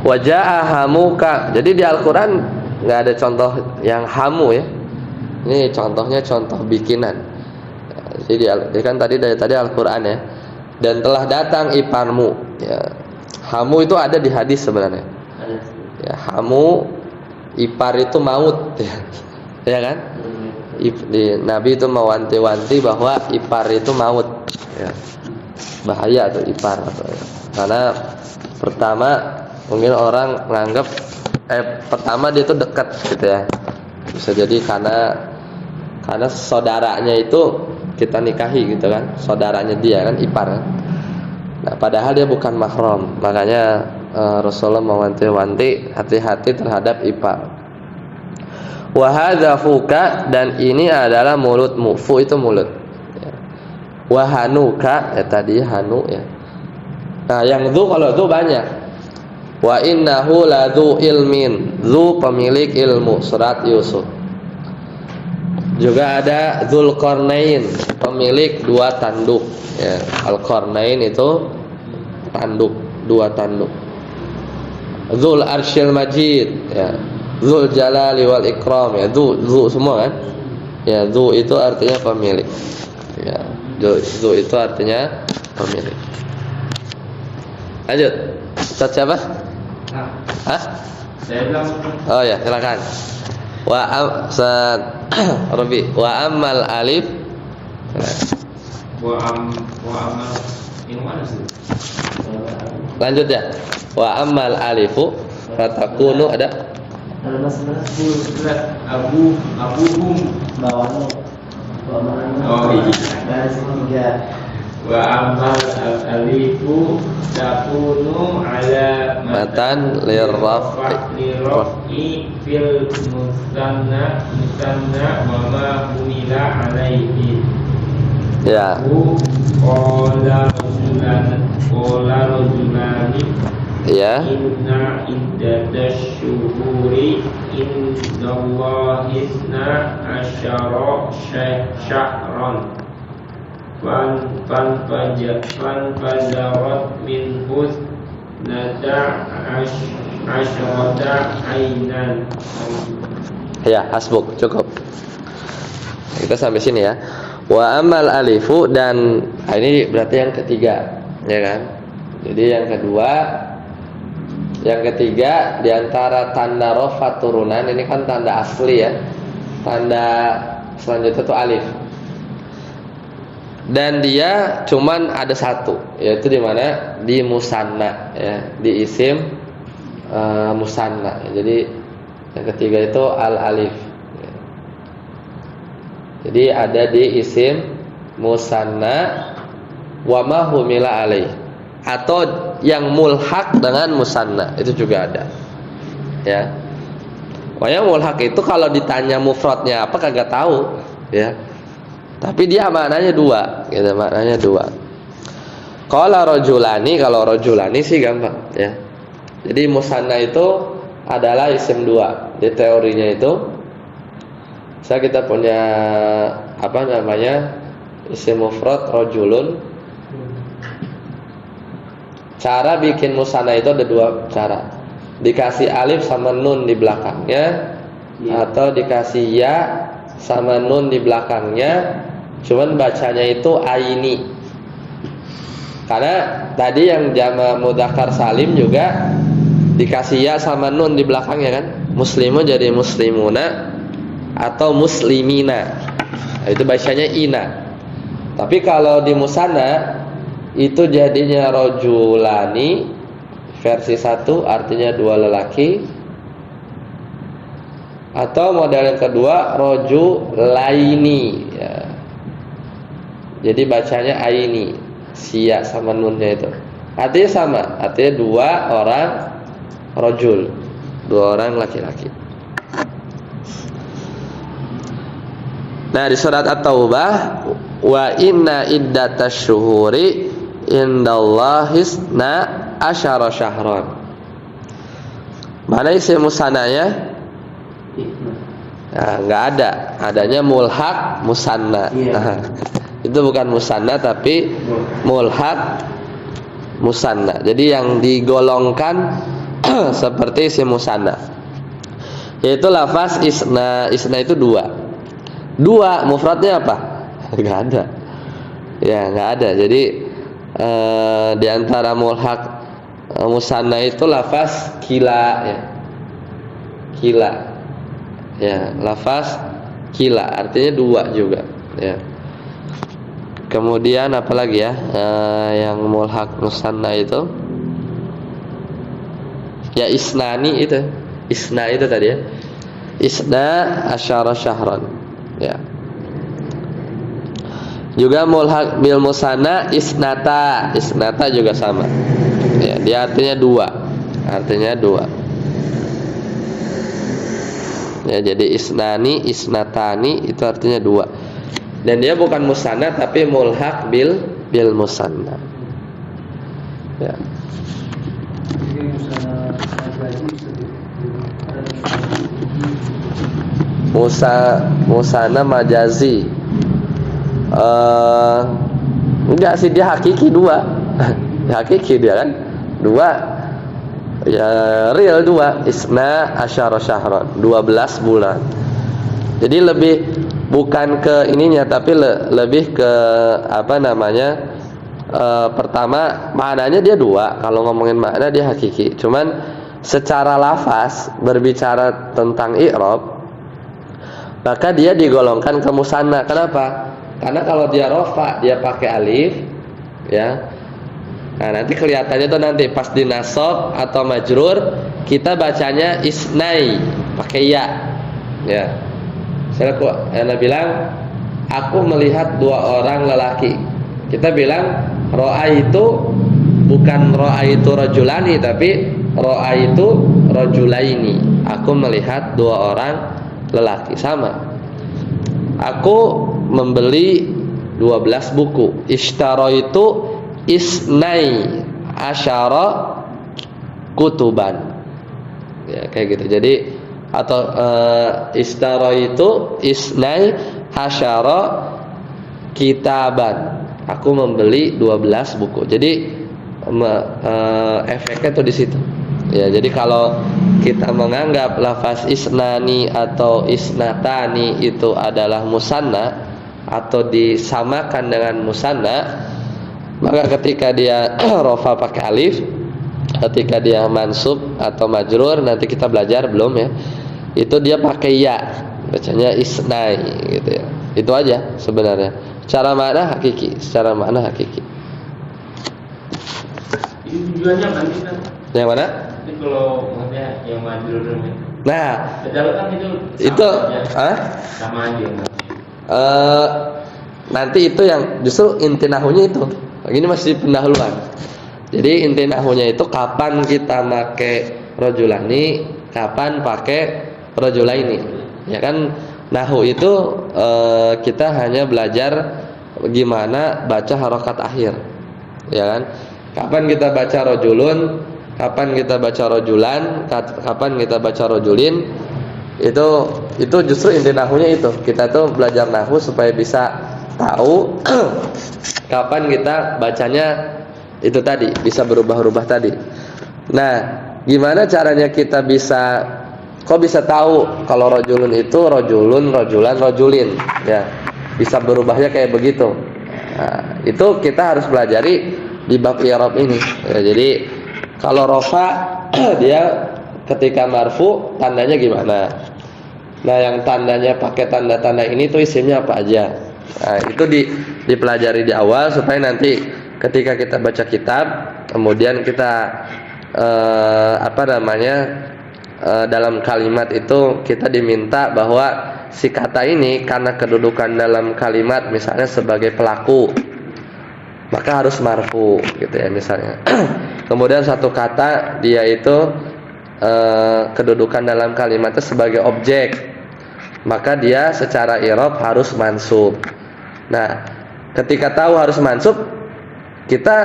Wajaa hamuka. Jadi di Al-Qur'an enggak ada contoh yang hamu ya. Ini contohnya contoh bikinan. Jadi kan tadi dari tadi Al-Qur'an ya. Dan telah datang iparmu ya. Hamu itu ada di hadis sebenarnya. Ya, hamu ipar itu maut ya. Ya kan? Nabi itu mewanti-wanti bahwa ipar itu maut ya. Bahaya tuh ipar ya. Karena pertama mungkin orang menganggap pertama dia itu dekat gitu ya. Bisa jadi karena saudaranya itu kita nikahi gitu kan. Saudaranya dia kan ipar kan. Nah, padahal dia bukan mahram. Makanya Rasulullah mewanti-wanti hati-hati terhadap ipar. Wa hadza fuka, dan ini adalah mulutmu. Fu itu mulut ya. Wa hanuka ya, tadi hanu ya. Nah, yang dzu kalau dzu banyak. Wa innahu la dzu ilmin. Dzu pemilik ilmu, surat Yusuf. Juga ada Dzulqarnain, pemilik dua tanduk ya. Al-Qarnain itu tanduk, dua tanduk. Dzul Arsyil Majid ya. Dzul Jalali wal Ikram ya. Dzu semua kan? Ya, dzu itu artinya pemilik. Ya, dzu itu artinya pemilik. Lanjut. Ustaz siapa? Hah? Saya bilang. Oh ya, silakan. Ustaz Rabi, wa ammal alif. Wa amal yang mana sih? Lanjut ya. Wa ammal alifu fatakunu ada Abuhum bawahnya. Oh iya. Baris 3. Wa amal alifu takunu ala matan lirraf'i fil musanna wa ma humila alaihi. Ya. Qala rajulani Ya. inna iddatash syuhuri indallahi isna asyara syahran fanfajarat min husnata asyrata ainan. Ya, hasbuk, cukup. Kita sampai sini ya. Wa amal alifu, dan ini berarti yang ketiga, ya kan? Jadi yang ketiga di antara tanda rafa turunan, ini kan tanda asli ya. Tanda selanjutnya itu alif. Dan dia cuman ada satu, yaitu di mana? Di musanna ya, di isim musanna. Jadi yang ketiga itu al alif. Jadi ada di isim musanna wa ma humila alaih, atau yang mulhaq dengan musanna, itu juga ada. Ya. Wah, yang mulhaq itu kalau ditanya mufradnya apa kagak tahu, ya. Tapi dia maknanya dua, gitu, maknanya dua. Qala rajulani, kalau rajulani sih gampang, ya. Jadi musanna itu adalah isim dua. Di teorinya itu kita punya apa namanya? Isim mufrad rajulun. Cara bikin musanna itu ada dua cara. Dikasih alif sama nun di belakangnya, atau dikasih ya sama nun di belakangnya, cuman bacanya itu aini. Karena tadi yang jama mudzakkar salim juga dikasih ya sama nun di belakangnya kan. Muslimun jadi muslimuna atau muslimina. Nah, itu bacanya ina. Tapi kalau di musanna itu jadinya rajulani versi 1 artinya dua lelaki, atau model yang kedua rojulaini ya. Jadi bacanya aini, sia sama nunnya itu. Artinya sama, artinya dua orang rojul, dua orang laki-laki. Nah, di surat At-Taubah, wa inna iddatasy syuhuri indallahi isna asyara syahran. Mana isi musananya? Nah, enggak ada, adanya mulhaq musanna. Nah, itu bukan musanna tapi mulhaq musanna. Jadi yang digolongkan seperti isim musanna, yaitu lafaz isna. Isna itu dua. Dua mufradnya apa? Enggak ada. Ya, enggak ada. Jadi di antara mulhaq musanna itu lafaz kila ya. Kila. Ya, lafaz kila artinya dua juga ya. Kemudian apa lagi ya? Yang mulhaq musanna itu ya isnani itu. Isna itu tadi ya. Isna asyara syahran. Ya. Juga mulhaq bil musanna isnata. Isnata juga sama. Ya, dia artinya dua. Artinya dua. Ya, jadi isnani, isnatani itu artinya dua. Dan dia bukan musanna tapi mulhaq bil musanna. Ya. Musanna majazi. Enggak sih, dia hakiki dua. Hakiki dia kan dua. Ya real dua. Isna asyara syahran, 12 bulan. Jadi lebih bukan ke ininya tapi lebih ke apa namanya? Pertama maknanya dia dua. Kalau ngomongin makna dia hakiki. Cuman secara lafaz berbicara tentang i'rab, maka dia digolongkan ke musanna. Kenapa? Karena kalau dia rofa dia pakai alif ya. Nah, nanti kelihatannya tuh nanti pas di nasab atau majrur kita bacanya isnai pakai ya. Ya. Saya bilang aku melihat dua orang lelaki. Kita bilang ro'a itu bukan ro'a itu rajulani tapi ro'a itu rajulaini. Aku melihat dua orang lelaki. Sama. Aku membeli 12 buku. Ishtara itu isnai asyara kutuban. Ya, kayak gitu. Jadi atau ishtara itu isnai asyara kitaban. Aku membeli 12 buku. Jadi efeknya tuh di situ. Ya, jadi kalau kita menganggap lafaz isnani atau isnatani itu adalah musanna atau disamakan dengan musanna, maka ketika dia rofa pakai alif, ketika dia mansub atau majrur, nanti kita belajar belum ya, itu dia pakai ya, bacanya isnai gitu ya. Itu aja sebenarnya. Secara makna hakiki, secara makna hakiki. Itu tujuannya kan kita. Yang mana? Itu kalau maksudnya yang majrur. Nah, padahal kan itu sama aja. Nanti itu yang justru inti nahunya itu. Ini masih pendahuluan. Jadi inti nahunya itu kapan kita pakai rajulani, kapan pakai rajulaini. Ya kan nahu itu kita hanya belajar gimana baca harokat akhir. Ya kan? Kapan kita baca rajulun, kapan kita baca rajulan, kapan kita baca rajulin. Itu justru inti nahunya itu. Kita tuh belajar nahu supaya bisa tahu kapan kita bacanya itu tadi, bisa berubah-ubah tadi. Nah, gimana caranya kita bisa tahu kalau rajulun itu rajulun, rajulan, rajulin ya. Bisa berubahnya kayak begitu. Nah, itu kita harus pelajari di bab i'rab ini. Ya, jadi kalau rofa dia ketika marfu tandanya gimana? Nah, yang tandanya pakai tanda-tanda ini tuh isimnya apa aja? Nah, itu dipelajari di awal supaya nanti ketika kita baca kitab, kemudian kita dalam kalimat itu kita diminta bahwa si kata ini karena kedudukan dalam kalimat misalnya sebagai pelaku maka harus marfu gitu ya misalnya. Kemudian satu kata dia itu kedudukan dalam kalimatnya sebagai objek, maka dia secara i'rab harus mansub. Nah, ketika tahu harus mansub, kita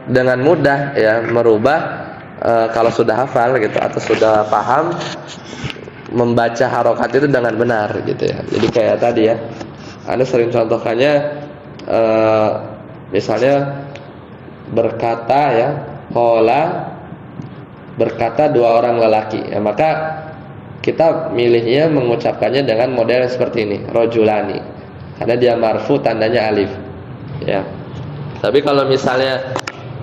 dengan mudah ya merubah kalau sudah hafal gitu atau sudah paham membaca harokat itu dengan benar gitu ya. Jadi kayak tadi ya, Anda sering contohkannya misalnya berkata ya, qala berkata dua orang lelaki ya, maka kita milihnya mengucapkannya dengan model seperti ini, rojulani, karena dia marfu tandanya alif ya. Tapi kalau misalnya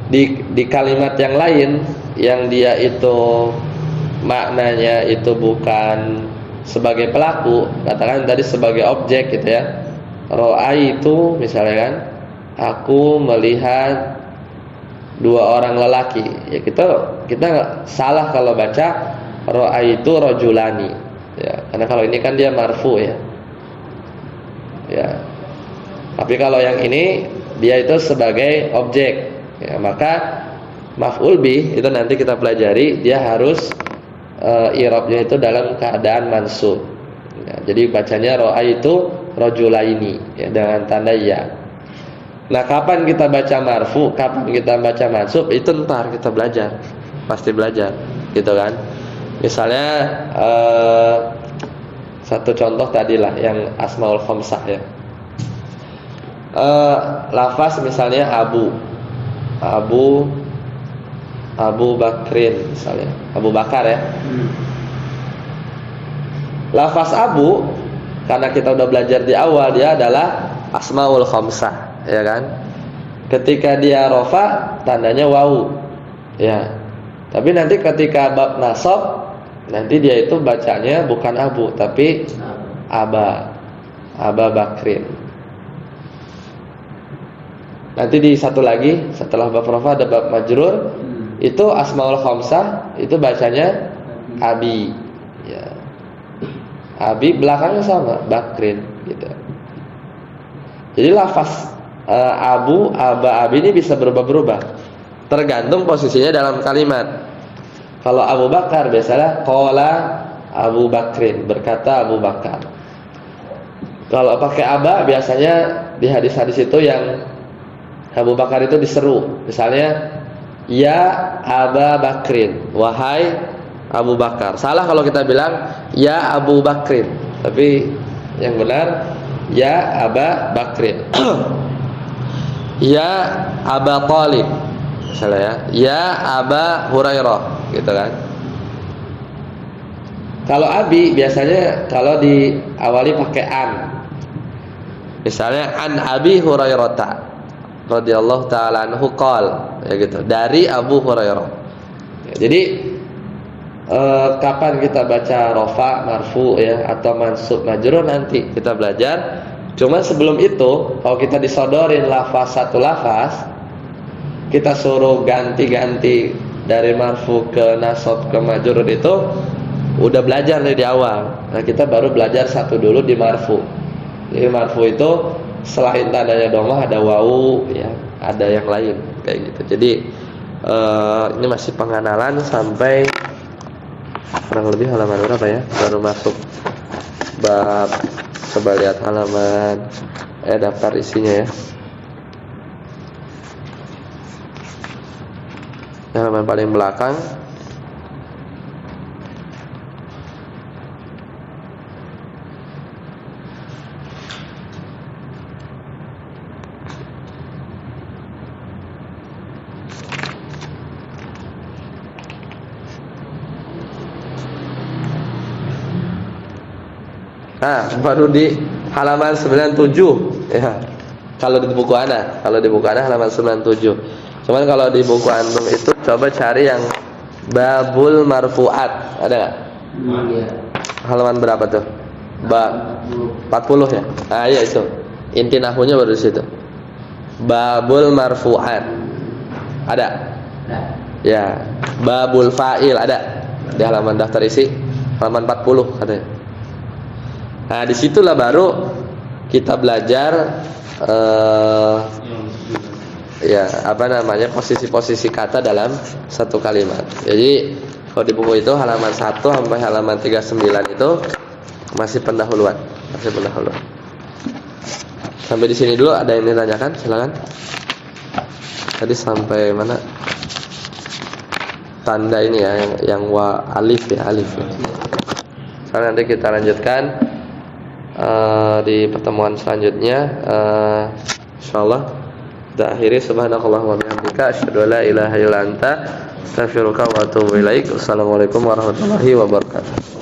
di kalimat yang lain yang dia itu maknanya itu bukan sebagai pelaku, katakan tadi sebagai objek gitu ya, ro'aitu misalnya kan, aku melihat dua orang lelaki ya, kita nggak salah kalau baca ro'aitu rojulani ya, karena kalau ini kan dia marfu ya. Tapi kalau yang ini dia itu sebagai objek ya, maka maf'ul bih itu nanti kita pelajari dia harus i'rabnya itu dalam keadaan mansub ya, jadi bacanya ro'aitu rojulaini ya, dengan tanda ya. Nah, kapan kita baca marfu, kapan kita baca mansub, itu ntar kita belajar, pasti belajar, gitu kan? Misalnya satu contoh tadilah yang asmaul khamsah ya. Lafaz misalnya Abu Bakrin misalnya, Abu Bakar ya. Lafaz Abu, karena kita udah belajar di awal, dia adalah asmaul khamsah ya kan. Ketika dia rofa tandanya wawu ya. Tapi nanti ketika bab nasab nanti dia itu bacanya bukan Abu tapi Aba Bakrin. Nanti di satu lagi setelah bab rofa ada bab majrur, itu asmaul khamsah itu bacanya Abi ya. Abi belakangnya sama Bakrin gitu. Jadi lafaz Abu, Aba, Abi ini bisa berubah-berubah tergantung posisinya dalam kalimat. Kalau Abu Bakar biasanya qala Abu Bakrin, berkata Abu Bakar. Kalau pakai Aba biasanya di hadis-hadis itu yang Abu Bakar itu diseru, misalnya ya Aba Bakrin, wahai Abu Bakar. Salah kalau kita bilang ya Abu Bakrin, tapi yang benar ya Aba Bakrin. Ya Aba Talib misalnya ya Aba Hurairah gitu kan. Kalau Abi biasanya kalau diawali pakai an, misalnya an Abi Hurairah radhiyallahu ta'ala anhu qol ya gitu, dari Abu Hurairah ya, jadi kapan kita baca rofa, marfu ya, atau mansub, majrur nanti kita belajar. Cuma sebelum itu kalau kita disodorin lafaz satu lafaz, kita suruh ganti-ganti dari marfu ke nasab ke majrur, itu udah belajar dari awal. Nah, kita baru belajar satu dulu di marfu. Jadi marfu itu selain tandanya dhammah ada wawu ya, ada yang lain kayak gitu. Jadi ini masih pengenalan sampai kurang lebih halaman berapa ya? Baru masuk bab, coba lihat halaman daftar isinya ya. Halaman paling belakang. Nah, baru di halaman 97 ya. Kalau di buku Ana, halaman 97. Cuman kalau di buku antum itu coba cari yang babul marfu'at. Ada enggak? Iya. Halaman berapa tuh? 40 ya? Ah iya itu. Inti nahwunya baru di situ. Babul marfu'at. Ada? Ya, babul fa'il ada di halaman daftar isi halaman 40 katanya. Nah, disitulah baru kita belajar ya apa namanya posisi-posisi kata dalam satu kalimat. Jadi kalau di buku itu halaman 1 sampai halaman 39 itu masih pendahuluan, Sampai di sini dulu, ada yang ditanyakan? Silakan. Tadi sampai mana? Tanda ini ya, yang wa alif ya. Sekarang nanti kita lanjutkan di pertemuan selanjutnya. Insyaallah kita akhiri. Subhanakallahumma wa bihamdika asyhadu an la ilaha illa anta astaghfiruka wa atubu ilaik. Wassalamualaikum warahmatullahi wabarakatuh.